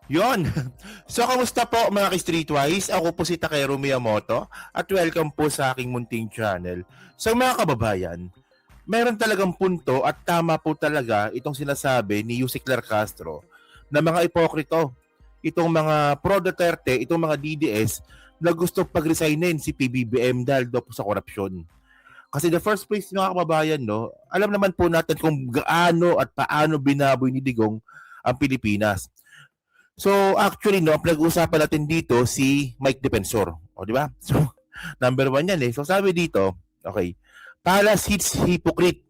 Yon. So, kamusta po mga ka-Streetwise? Ako po si Takeru Miyamoto at welcome po sa aking munting channel. So, mga kababayan, meron talagang punto at tama po talaga itong sinasabi ni Yusek Lar Castro na mga ipokrito, itong mga pro-Duterte, itong mga DDS na gusto pag-resignin si PBBM dahil daw po sa korupsyon. Kasi the first place mga kababayan, no, alam naman po natin kung gaano at paano binaboy ni Digong ang Pilipinas. So actually no, ang pinag-uusapan natin dito si Mike Defensor. O di ba? So number one yan eh. So sabi dito, okay, Palace hits hypocrite.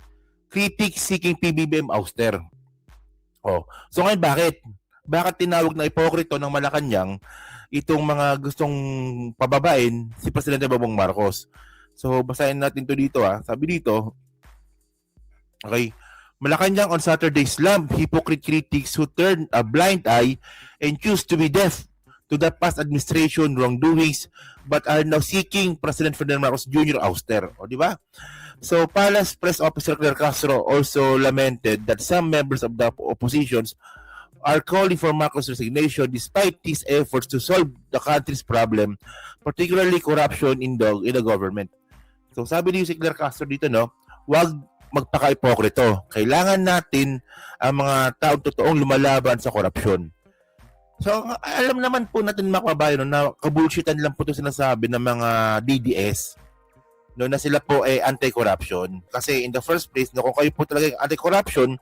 Critic seeking PBBM ouster. Oh. So ngayon bakit? Bakit tinawag na ipokrito ng Malacanang itong mga gustong pababain si Presidente Bongbong Marcos? So basahin natin to dito ah. Sabi dito, okay, Malacanang on Saturday slammed hypocrite critics who turned a blind eye and choose to be deaf to the past administration wrongdoings but are now seeking President Ferdinand Marcos Jr. ouster. O, di ba? So, Palace Press Officer Claire Castro also lamented that some members of the oppositions are calling for Marcos' resignation despite his efforts to solve the country's problem, particularly corruption in the government. So, sabi ni Claire Castro dito, no, wag magpaka-ipokrito. Kailangan natin ang mga taong totoong lumalaban sa korupsyon. So, alam naman po natin mga kababayan na kabulshitan lang po ito sinasabi ng mga DDS no, na sila po ay anti-corruption. Kasi in the first place, no, kung kayo po talaga anti-corruption,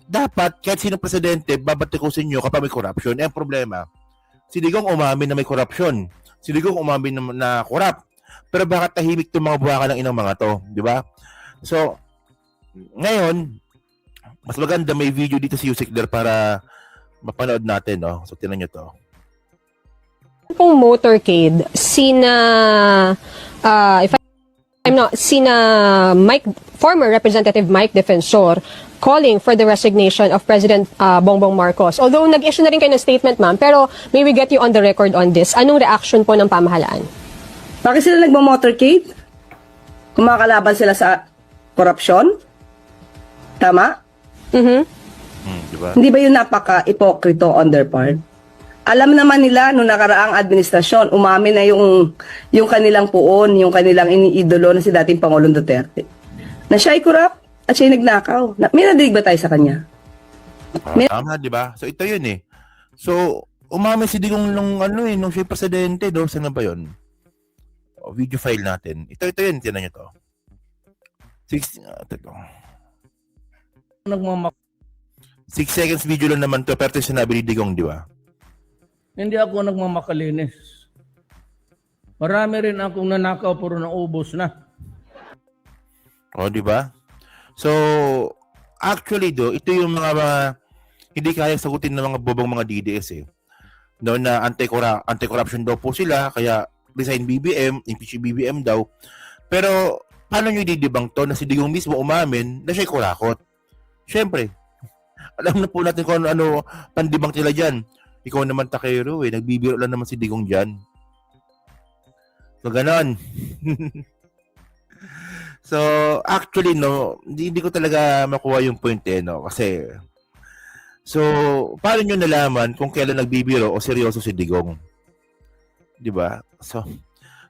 dapat kahit sino presidente, babatikusin nyo kapag may corruption. Ang problema, si Digong umamin na may corruption. Si Digong umamin na corrupt. Pero bakit tahimik itong mga buwaka ng inang mga to? Di ba? So, ngayon, mas maganda may video dito si Yusek there para mapanood natin, no? So, tinan nyo to. Pong motorcade, if I'm not, former Representative Mike Defensor calling for the resignation of President Bongbong Marcos. Although nag-issue na rin kayo ng statement, ma'am, pero may we get you on the record on this? Anong reaction po ng pamahalaan? Bakit sila nagmo-motorcade? Kumakalaban sila sa korupsyon? Tama? Diba? Hindi ba yun napaka-ipokrito on their part? Alam naman nila nung nakaraang administrasyon, umamin na yung kanilang puon, yung kanilang iniidolo na si dating Pangulong Duterte. Na siya ay corrupt at siya ay nagnakaw. May nadidig ba tayo sa kanya? Tama, di ba? So, ito yun eh. So, umamin si Digong nung nung siya presidente, do, saan na ba yun? Video file natin. Ito yun, tinan nyo to. 6 seconds video lang naman to, pero ito yung sinabi ni Digong, di ba? Hindi ako nagmamakalinis. Marami rin akong nanakaw puro naubos na. O, di ba? So, actually do, ito yung mga hindi kaya sagutin ng mga bobong mga DDS eh. No, na anti-corruption daw po sila, kaya resign BBM, impeach BBM daw. Pero, paano nyo didibang to na si Digong mismo umamin na siya'y kurakot? Siyempre, alam na po natin kung ano pandibang nila dyan. Ikaw naman Takeru eh, nagbibiro lang naman si Digong dyan. So, ganon. So, actually, no, hindi ko talaga makuha yung point eh, no? Kasi, so, paano nyo nalaman kung kailan nagbibiro o seryoso si Digong? Di ba? So,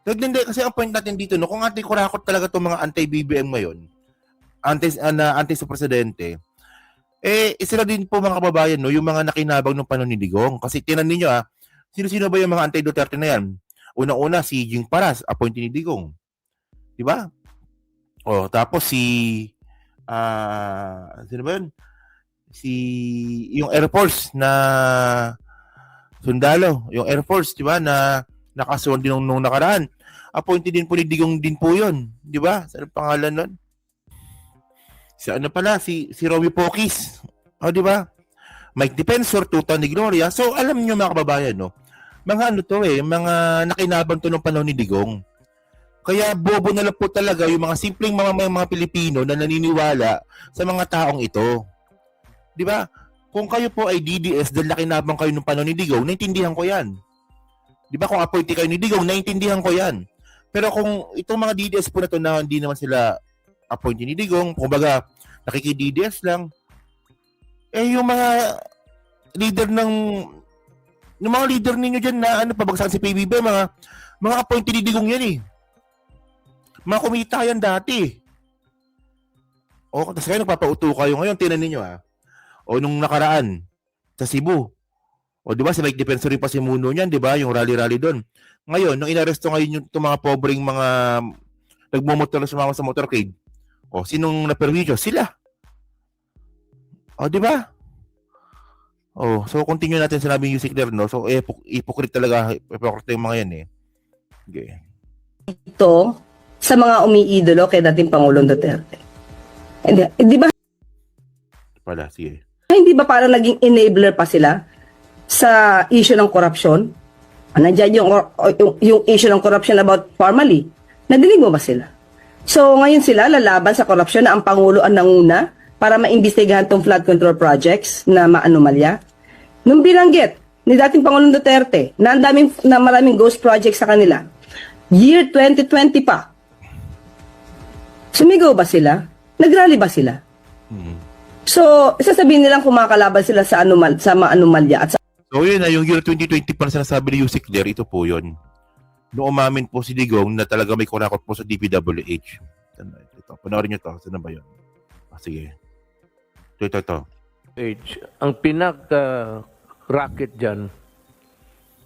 hindi, kasi ang point natin dito, no, kung anti-kurakot talaga itong mga anti-BBM ngayon, anti sa presidente, isa na din po mga kababayan, no, yung mga nakinabang ng panon ni Digong. Kasi tinan ninyo sino-sino ba yung mga anti-Duterte na yan? Unang-una, si Jing Paras, appointee ni Digong. Di ba? O, tapos sino ba yun? Yung Air Force na sundalo, yung Air Force, di ba, na nakasuhan din nung nakaraan. Appointee din po ni Digong din po yun. Di ba? Saan ang pangalan nun? Si Romy Pokis. O, di ba? Mike Defensor, Tuta ni Gloria. So, alam niyo mga kababayan, no? Mga mga nakinabang to ng panahon ni Digong. Kaya bobo na lang po talaga yung mga simpleng mga Pilipino na naniniwala sa mga taong ito. Di ba? Kung kayo po ay DDS dahil nakinabang kayo ng panahon ni Digong, naintindihan ko yan. Di ba? Kung appointee kayo ni Digong, naintindihan ko yan. Pero kung itong mga DDS po na to na hindi naman sila appointee ni Digong, kumbaga nakiki-DDS lang, yung mga leader ng mga leader ninyo dyan na ano, pabagsakan si PBB, mga appointee ni Digong yan eh. Mga kumita yan dati. O, tapos kayo nagpapauto kayo ngayon, tinan ninyo O, nung nakaraan, sa Cebu. O, di ba, si Mike Defensor pa si Muno niyan, di ba, yung rally-rally doon. Ngayon, nung inaresto ngayon yung mga pobreng mga nagmumotor na sumama sa motorcade, o, sinong naperwisyo? Sila. O, di ba? Oh, so continue natin sinabi yung music there, no? So, hypocrite talaga, hypocrite yung mga yan eh. Okay. Ito sa mga umiidolo kay dating Pangulong Duterte. Di ba Pala, sige. hindi ba parang naging enabler pa sila sa issue ng korupsyon? Nandiyan yung issue ng corruption about formally. Nadinig mo ba sila? So ngayon sila lalaban sa korupsyon na ang Pangulo ang nanguna para maimbestigahan tong flood control projects na maanomalya. Nung binanggit ni dating Pangulong Duterte na maraming ghost projects sa kanila, year 2020 pa, sumigaw ba sila? Nagrally ba sila? So, sasabihin nilang kumakalaban sila sa maanumalya at sa So yun yung year 2020 pa na sinasabi ni Yusik there, ito po yun. Noong umamin po si Digong na talaga may kurakot po sa DPWH. Ito, panoorin nyo to. Saan ba yun? Sige. Ito. Ang pinaka-racket dyan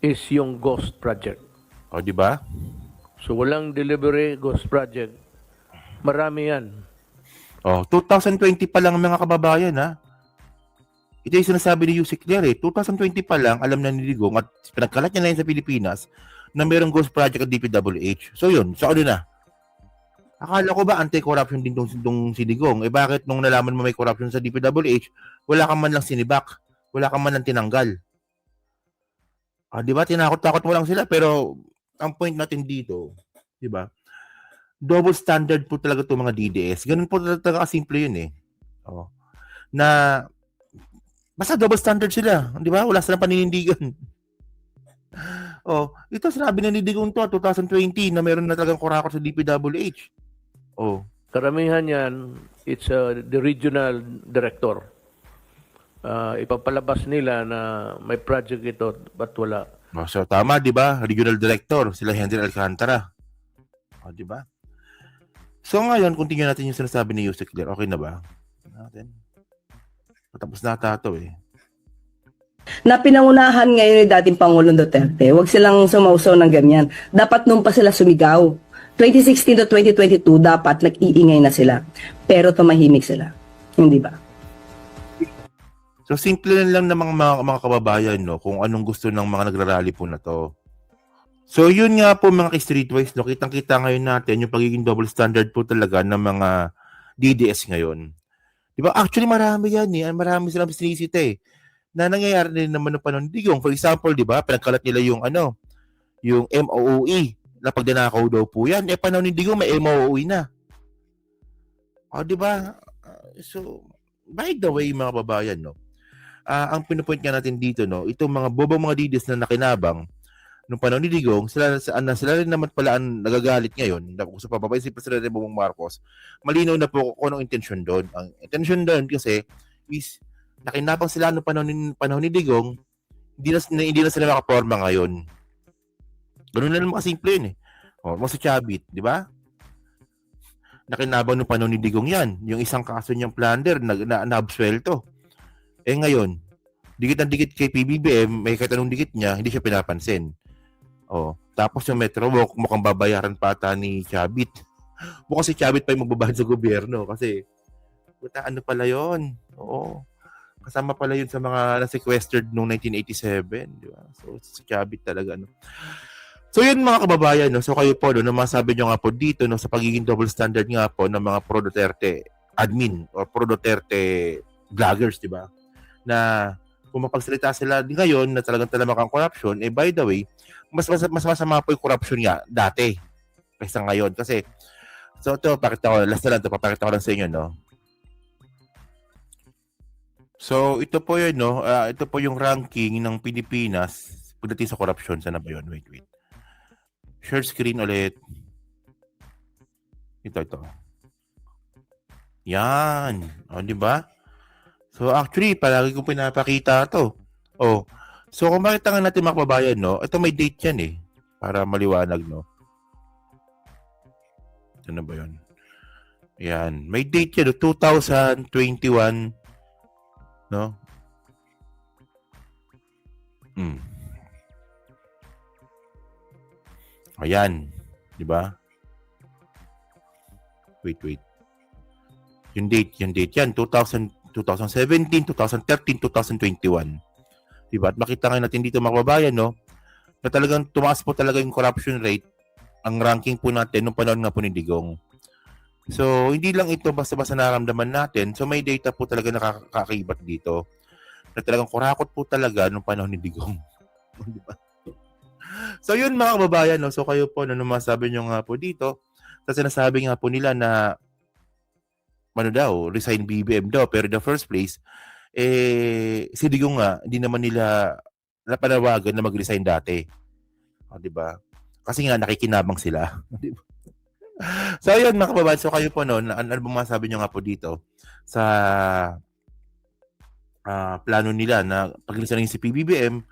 is yung ghost project. O, di ba? So walang delivery ghost project. Marami yan. Oh, 2020 pa lang mga kababayan Ito yung sinasabi ni Yusik there 2020 pa lang, alam na ni Digong at pinagkalat niya na yun sa Pilipinas na mayroong ghost project at DPWH. So yun, so ano na? Akala ko ba anti-corruption din tong si Digong? Bakit nung nalaman mo may corruption sa DPWH, wala kang man lang sinibak? Wala kang man lang tinanggal? Di ba? Tinakot-takot mo lang sila pero ang point natin dito, di ba? Double standard po talaga itong mga DDS. Ganun po talaga kasimple yun na basta double standard sila. Di ba? Wala silang paninindigan. Ito sinabi na ni Digong 2020 na meron na talagang kurakot sa DPWH. Karamihan yan, it's the regional director. Ipapalabas nila na may project ito, but wala. So tama, di ba? Regional director, sila Henry Alcantara. Di ba? So ngayon, continue natin yung sinasabi ni Yusek Clear. Okay na ba? Natin. Patapos na tato na pinangunahan ngayon ni dating Pangulong Duterte. Huwag silang sumausaw ng ganyan. Dapat nung pa sila sumigaw. 2016 to 2022, dapat nag-iingay na sila. Pero tumahimik sila. Hindi ba? So simple lang ng mga kababayan kung anong gusto ng mga nagrarally po na to. So yun nga po mga ka-streetwise, kitang-kita ngayon natin yung pagiging double standard po talaga ng mga DDS ngayon. Di ba? Actually marami yan marami silang sinisita na nangyayari din naman ng panahon ni Digong. For example, di ba, pinagkalat nila yung MOOE na pagdanakaw daw po yan. Panahon ni Digong may MOOE na. Di ba? So, by the way, mga babayan, ang pinupoint nga natin dito, itong mga bobang mga DDS na nakinabang nung panahon ni Digong, sila rin naman pala ang nagagalit ngayon. Kung sa pababayin si Presidente Bongbong Marcos, malinaw na po kung anong intensyon doon. Ang intensyon doon kasi is nakinabang sila nung panahon ni Digong, hindi na sila makaporma ngayon. Ganun na naman kasimple yun Mo si Chavit, di ba? Nakinabang nung panahon ni Digong yan. Yung isang kaso niyang plunder, na-absuelto. Ngayon, dikit ang dikit kay PBBM, may kahit anong dikit niya, hindi siya pinapansin. Tapos yung Metro Walk, mukhang babayaran pa ata ni Chavit. Mukhang si Chavit pa yung magbabayad sa gobyerno kasi ano pala yun? Kasama pala yun sa mga na-sequestered noong 1987, di ba? So si Chavit talaga So yun mga kababayan, so kayo po na masabi nyo nga po dito sa pagiging double standard nga po ng mga pro-Duterte admin or pro-Duterte vloggers, di ba? Na kung mapagsalita sila ngayon na talagang talamakang corruption, by the way, mas masama po yung corruption nga dati kaysa ngayon. Kasi, so ito, papakita ko lang sa inyo, So, ito po yun, ito po yung ranking ng Pilipinas pagdating sa corruption. Sana ba yun? Wait. Share screen ulit. Ito. Yan. Di ba? So, actually, palagi kong pinapakita to. Oh. So kung makita nga natin mga kababayan, no, ito may date yan eh. Para maliwanag, no. Ano ba yun? Yan. May date yan, no? 2021, no? Ayan. Di ba? Wait. Yung date yan. 2017, 2013, 2021. Diba? At makita nga natin dito mga kababayan, no? Na talagang tumaas po talaga yung corruption rate, ang ranking po natin nung panahon nga po ni Digong. So, hindi lang ito basta-basta naramdaman natin. So, may data po talaga nakakakibat dito. Na talagang kurakot po talaga nung panahon ni Digong. Diba? So, yun mga kababayan, no? So, kayo po, ano masabi nyo nga po dito, sa sinasabi nga po nila na ano daw, resign BBM daw. Pero in the first place, si Digong nga, hindi naman nila napanawagan na mag-resign dati. O, di ba? Kasi nga, nakikinabang sila. Di ba? So, ayun mga kababayan. So, kayo po noon, ano bang masabi nyo nga po dito sa plano nila na pag-resign si PBBM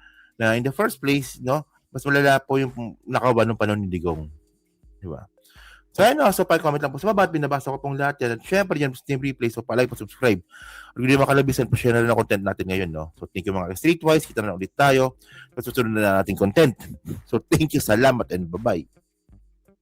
na in the first place, no, mas malala po yung nakawa nung panahon ni Digong. Di ba? So, ayun, so pa-comment lang po sa baba at binabasa ko pong lahat yan. At syempre, yan, Steam Replay. So, pa-like po, subscribe. At hindi makalabisan po, share na rin ang content natin ngayon, no? So, thank you mga Streetwise. Kita na ulit tayo sa susunod na nating content. So, thank you, salamat, and bye-bye.